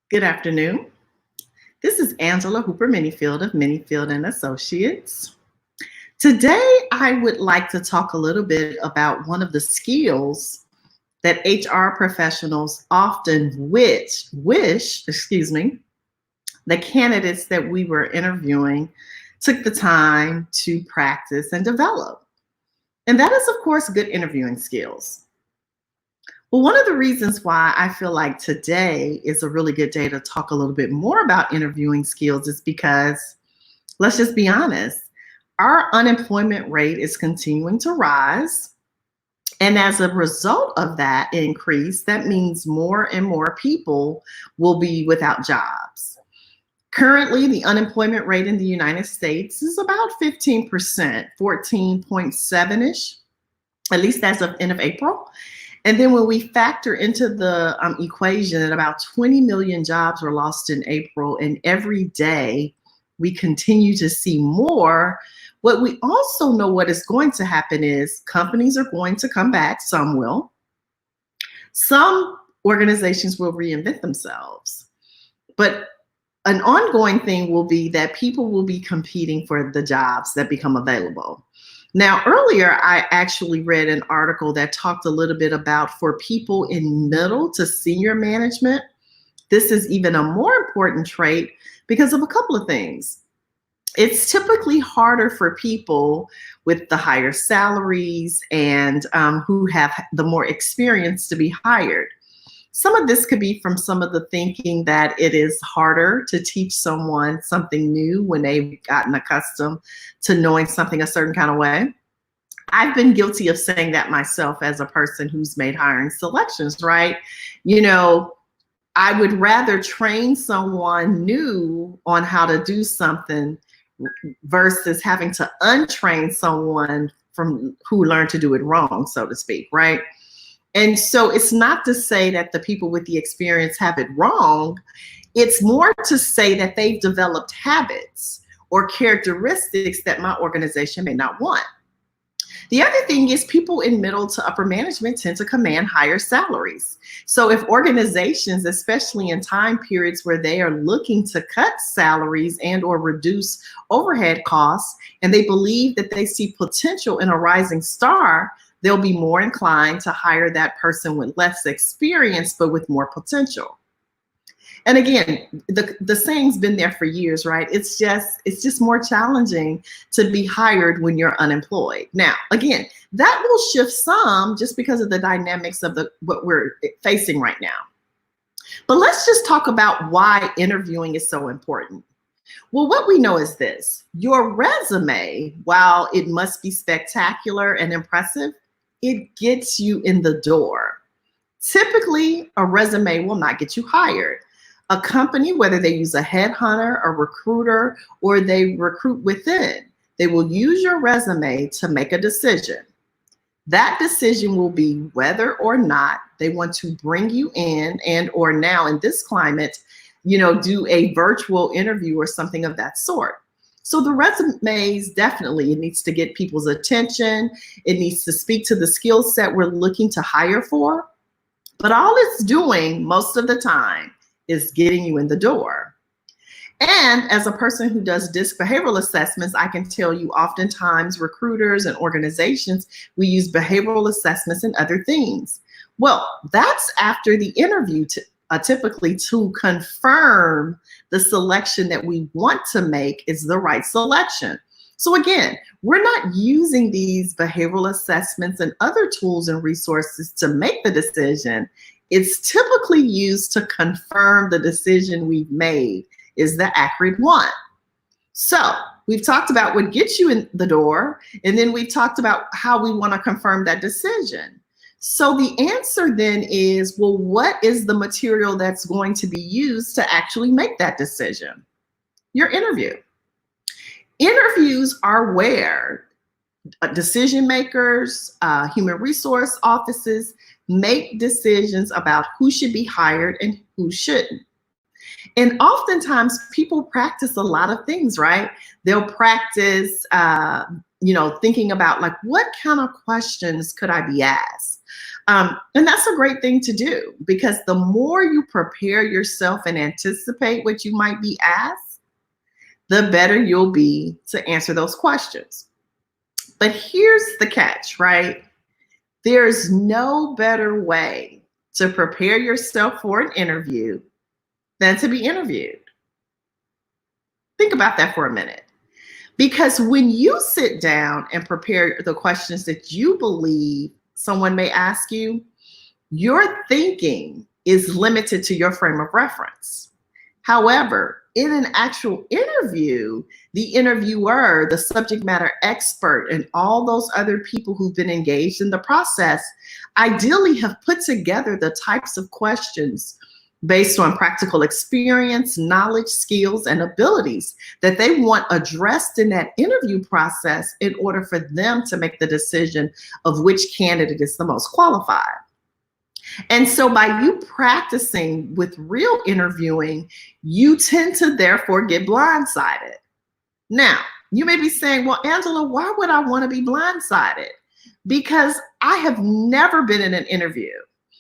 Good afternoon. This is Angela Hooper-Menifield of Menifield Associates. Today, I would like to talk a little bit about one of the skills that HR professionals often wish, the candidates that we were interviewing took the time to practice and develop. And that is, of course, good interviewing skills. Well, one of the reasons why I feel like today is a really good day to talk a little bit more about interviewing skills is because, let's just be honest, our unemployment rate is continuing to rise. And as a result of that increase, that means more and more people will be without jobs. Currently, the unemployment rate in the United States is about 15%, 14.7-ish, at least as of end of April. And then when we factor into the equation that about 20 million jobs were lost in April, and every day we continue to see more, what we also know what is going to happen is companies are going to come back, some will. Some organizations will reinvent themselves. But an ongoing thing will be that people will be competing for the jobs that become available. Now, earlier, I actually read an article that talked a little bit about for people in middle to senior management, this is even a more important trait because of a couple of things. It's typically harder for people with the higher salaries and who have the more experience to be hired. Some of this could be from some of the thinking that it is harder to teach someone something new when they've gotten accustomed to knowing something a certain kind of way. I've been guilty of saying that myself as a person who's made hiring selections, right? You know, I would rather train someone new on how to do something versus having to untrain someone from who learned to do it wrong, so to speak, right? And so it's not to say that the people with the experience have it wrong. It's more to say that they've developed habits or characteristics that my organization may not want. The other thing is people in middle to upper management tend to command higher salaries. So if organizations, especially in time periods where they are looking to cut salaries and or reduce overhead costs, and they believe that they see potential in a rising star, they'll be more inclined to hire that person with less experience, but with more potential. And again, the saying's been there for years, right? It's just more challenging to be hired when you're unemployed. Now, again, that will shift some just because of the dynamics of what we're facing right now. But let's just talk about why interviewing is so important. Well, what we know is this: your resume, while it must be spectacular and impressive, it gets you in the door. Typically, a resume will not get you hired. A company, whether they use a headhunter, a recruiter, or they recruit within, they will use your resume to make a decision. That decision will be whether or not they want to bring you in and or now in this climate, do a virtual interview or something of that sort. So the resumes, definitely, it needs to get people's attention. It needs to speak to the skill set we're looking to hire for. But all it's doing most of the time is getting you in the door. And as a person who does DISC behavioral assessments, I can tell you oftentimes recruiters and organizations, we use behavioral assessments and other things. Well, that's after the interview typically to confirm the selection that we want to make is the right selection. So again, we're not using these behavioral assessments and other tools and resources to make the decision. It's typically used to confirm the decision we've made is the accurate one. So we've talked about what gets you in the door, and then we've talked about how we want to confirm that decision. So the answer then is, well, what is the material that's going to be used to actually make that decision? Your interview. Interviews are where decision makers, human resource offices make decisions about who should be hired and who shouldn't. And oftentimes people practice a lot of things, right? They'll practice, thinking about like, what kind of questions could I be asked? And that's a great thing to do, because the more you prepare yourself and anticipate what you might be asked, the better you'll be to answer those questions. But here's the catch, right? There's no better way to prepare yourself for an interview than to be interviewed. Think about that for a minute. Because when you sit down and prepare the questions that you believe someone may ask you, your thinking is limited to your frame of reference. However, in an actual interview, the interviewer, the subject matter expert, and all those other people who've been engaged in the process ideally have put together the types of questions based on practical experience, knowledge, skills, and abilities that they want addressed in that interview process in order for them to make the decision of which candidate is the most qualified. And so by you practicing with real interviewing, you tend to therefore get blindsided. Now, you may be saying, well, Angela, why would I want to be blindsided? Because I have never been in an interview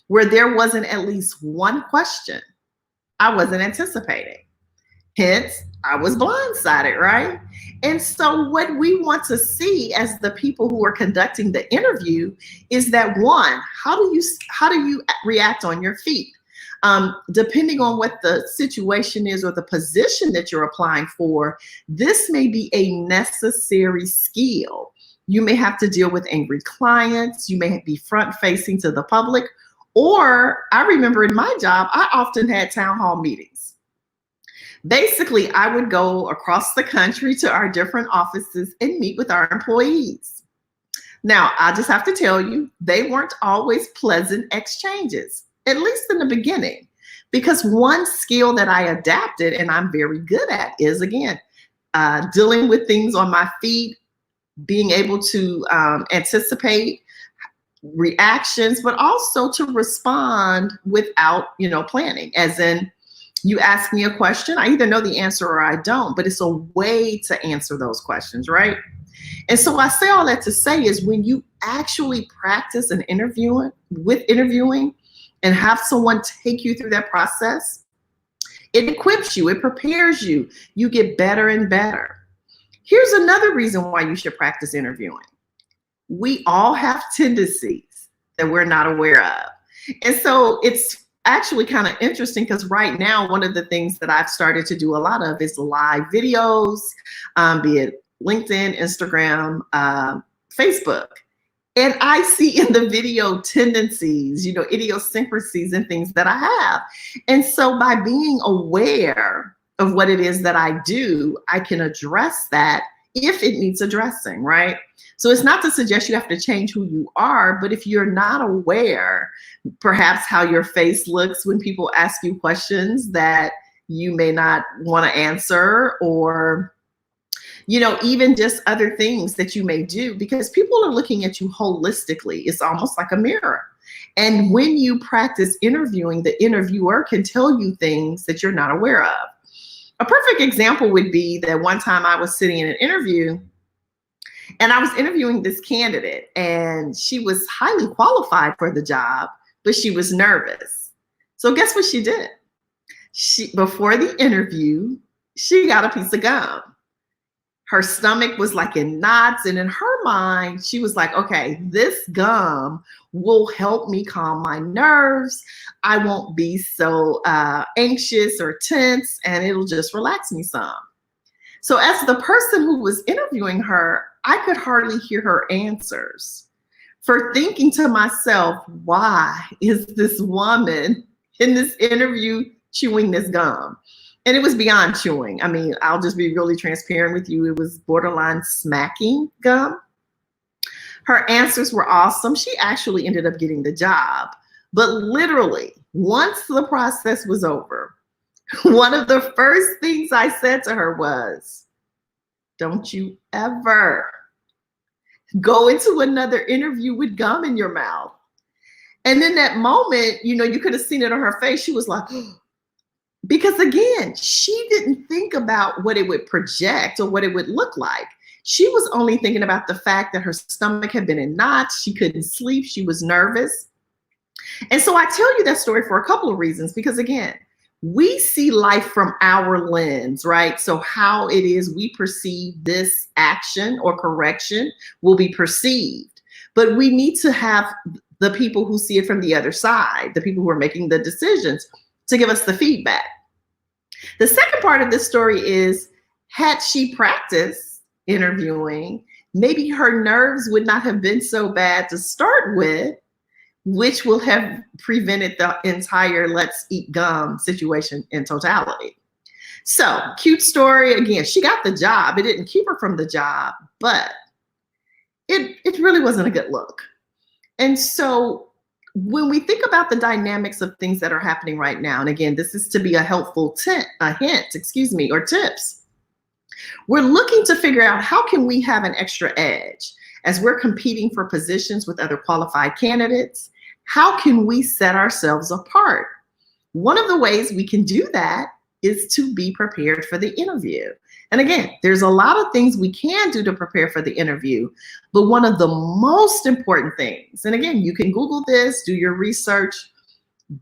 where there wasn't at least one question I wasn't anticipating. Hence, I was blindsided, right? And so what we want to see as the people who are conducting the interview is that, one, how do you react on your feet? Depending on what the situation is or the position that you're applying for, this may be a necessary skill. You may have to deal with angry clients. You may be front facing to the public. Or I remember in my job, I often had town hall meetings. Basically, I would go across the country to our different offices and meet with our employees. Now, I just have to tell you, they weren't always pleasant exchanges, at least in the beginning, because one skill that I adapted and I'm very good at is, again, dealing with things on my feet, being able to anticipate reactions, but also to respond without, planning. As in, you ask me a question, I either know the answer or I don't, but it's a way to answer those questions, right? And so I say all that to say is, when you actually practice interviewing and have someone take you through that process, it equips you, it prepares you, you get better and better. Here's another reason why you should practice interviewing. We all have tendencies that we're not aware of. And so it's actually kind of interesting, because right now, one of the things that I've started to do a lot of is live videos, be it LinkedIn, Instagram, Facebook. And I see in the video tendencies, idiosyncrasies and things that I have. And so by being aware of what it is that I do, I can address that if it needs addressing, right? So it's not to suggest you have to change who you are, but if you're not aware, perhaps how your face looks when people ask you questions that you may not want to answer, or, even just other things that you may do, because people are looking at you holistically. It's almost like a mirror. And when you practice interviewing, the interviewer can tell you things that you're not aware of. A perfect example would be that one time I was sitting in an interview and I was interviewing this candidate, and she was highly qualified for the job, but she was nervous. So guess what she did? Before the interview, she got a piece of gum. Her stomach was like in knots, and in her mind, she was like, okay, this gum will help me calm my nerves. I won't be so anxious or tense, and it'll just relax me some. So as the person who was interviewing her, I could hardly hear her answers. For thinking to myself, why is this woman in this interview chewing this gum? And it was beyond chewing. I mean, I'll just be really transparent with you. It was borderline smacking gum. Her answers were awesome. She actually ended up getting the job. But literally, once the process was over, one of the first things I said to her was, don't you ever go into another interview with gum in your mouth. And in that moment, you could have seen it on her face. She was like, because again, she didn't think about what it would project or what it would look like. She was only thinking about the fact that her stomach had been in knots. She couldn't sleep. She was nervous. And so I tell you that story for a couple of reasons, because again, we see life from our lens, right? So how it is we perceive this action or correction will be perceived. But we need to have the people who see it from the other side, the people who are making the decisions, to give us the feedback. The second part of this story is, had she practiced interviewing, maybe her nerves would not have been so bad to start with, which will have prevented the entire let's eat gum situation in totality. So, cute story. Again, she got the job. It didn't keep her from the job, but it really wasn't a good look. And so when we think about the dynamics of things that are happening right now, and again, this is to be a helpful hint, or tips. We're looking to figure out how can we have an extra edge as we're competing for positions with other qualified candidates. How can we set ourselves apart? One of the ways we can do that is to be prepared for the interview. And again, there's a lot of things we can do to prepare for the interview, but one of the most important things, and again, you can Google this, do your research,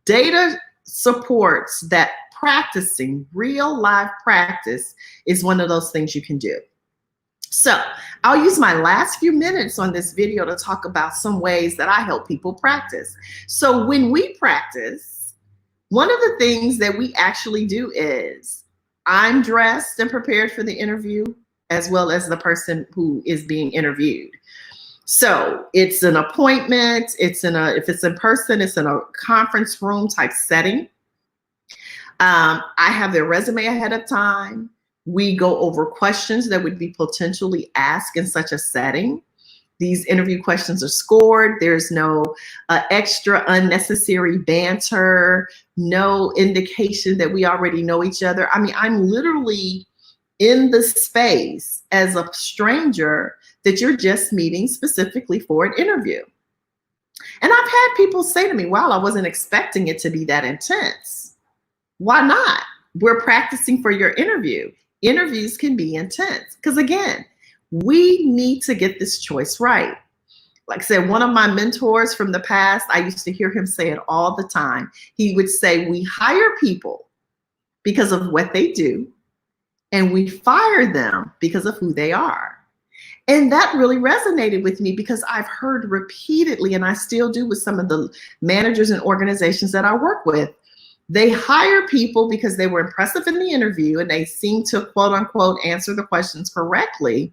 data supports that practicing real live practice is one of those things you can do. So I'll use my last few minutes on this video to talk about some ways that I help people practice. So when we practice, one of the things that we actually do is I'm dressed and prepared for the interview, as well as the person who is being interviewed. So it's an appointment, if it's in person, it's in a conference room type setting. I have their resume ahead of time. We go over questions that would be potentially asked in such a setting. These interview questions are scored. There's no extra unnecessary banter, no indication that we already know each other. I mean, I'm literally in the space as a stranger that you're just meeting specifically for an interview. And I've had people say to me, wow, I wasn't expecting it to be that intense. Why not? We're practicing for your interview. Interviews can be intense because, again, we need to get this choice right. Like I said, one of my mentors from the past, I used to hear him say it all the time. He would say, we hire people because of what they do, and we fire them because of who they are. And that really resonated with me because I've heard repeatedly, and I still do with some of the managers and organizations that I work with, they hire people because they were impressive in the interview and they seem to quote unquote answer the questions correctly.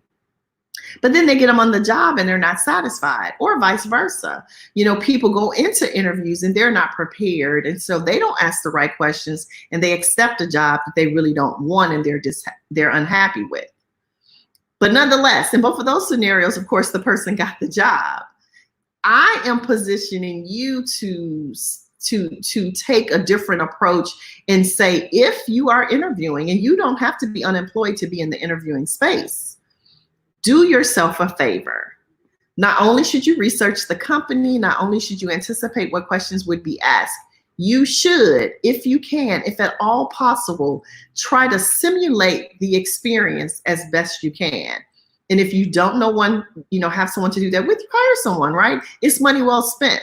But then they get them on the job and they're not satisfied, or vice versa. You know, people go into interviews and they're not prepared. And so they don't ask the right questions and they accept a job that they really don't want and they're unhappy with. But nonetheless, in both of those scenarios, of course, the person got the job. I am positioning you to take a different approach and say, if you are interviewing, and you don't have to be unemployed to be in the interviewing space, do yourself a favor. Not only should you research the company, not only should you anticipate what questions would be asked, you should, if you can, if at all possible, try to simulate the experience as best you can. And if you don't know have someone to do that with, hire someone, right? It's money well spent.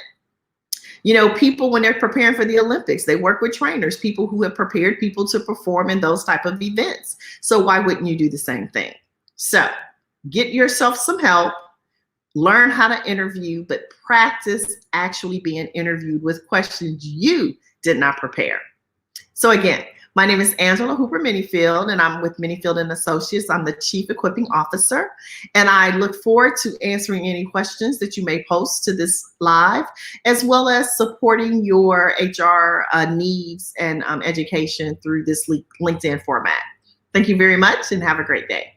You know, people, when they're preparing for the Olympics, they work with trainers, people who have prepared people to perform in those type of events. So why wouldn't you do the same thing? So get yourself some help, learn how to interview, but practice actually being interviewed with questions you did not prepare. So again, my name is Angela Hooper-Menifield, and I'm with Menifield Associates. I'm the Chief Equipping Officer, and I look forward to answering any questions that you may post to this live, as well as supporting your HR needs and education through this LinkedIn format. Thank you very much and have a great day.